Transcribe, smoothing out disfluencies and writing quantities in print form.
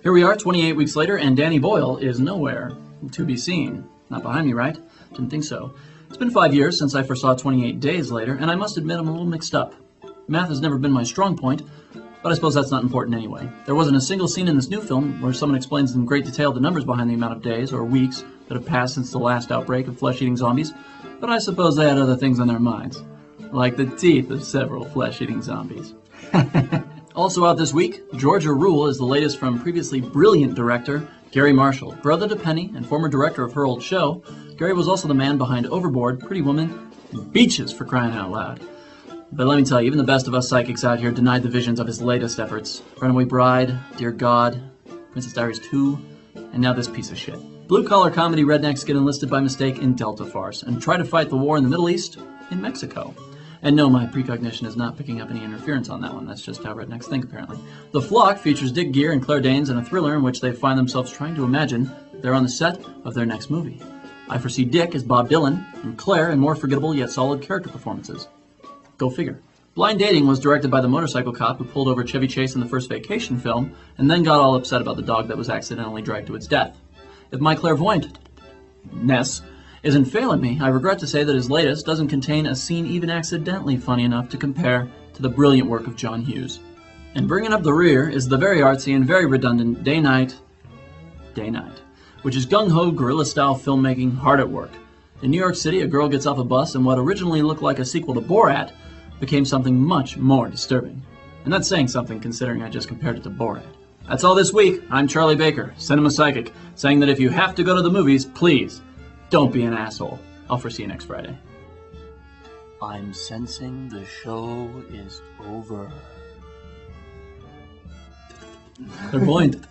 Here we are 28 weeks later, and Danny Boyle is nowhere to be seen. Not behind me, right? Didn't think so. It's been 5 years since I first saw 28 Days Later, and I must admit I'm a little mixed up. Math has never been my strong point, but I suppose that's not important anyway. There wasn't a single scene in this new film where someone explains in great detail the numbers behind the amount of days or weeks that have passed since the last outbreak of flesh-eating zombies, but I suppose they had other things on their minds, like the teeth of several flesh-eating zombies. Also out this week, Georgia Rule is the latest from previously brilliant director Gary Marshall. Brother to Penny and former director of her old show, Gary was also the man behind Overboard, Pretty Woman, and Beaches, for crying out loud. But let me tell you, even the best of us psychics out here denied the visions of his latest efforts. Runaway Bride, Dear God, Princess Diaries 2, and now this piece of shit. Blue-collar comedy rednecks get enlisted by mistake in Delta Farce and try to fight the war in the Middle East in Mexico. And no, my precognition is not picking up any interference on that one. That's just how rednecks think, apparently. The Flock features Dick Gere and Claire Danes in a thriller in which they find themselves trying to imagine they're on the set of their next movie. I foresee Dick as Bob Dylan and Claire in more forgettable yet solid character performances. Go figure. Blind Dating was directed by the motorcycle cop who pulled over Chevy Chase in the first Vacation film and then got all upset about the dog that was accidentally dragged to its death. If my clairvoyant-ness isn't failing me, I regret to say that his latest doesn't contain a scene even accidentally funny enough to compare to the brilliant work of John Hughes. And bringing up the rear is the very artsy and very redundant Day Night, which is gung-ho guerrilla-style filmmaking hard at work. In New York City, a girl gets off a bus and what originally looked like a sequel to Borat became something much more disturbing. And that's saying something considering I just compared it to Borat. That's all this week. I'm Charlie Baker, Cinema Psychic, saying that if you have to go to the movies, please don't be an asshole. I'll foresee you next Friday. I'm sensing the show is over. Clairvoyant.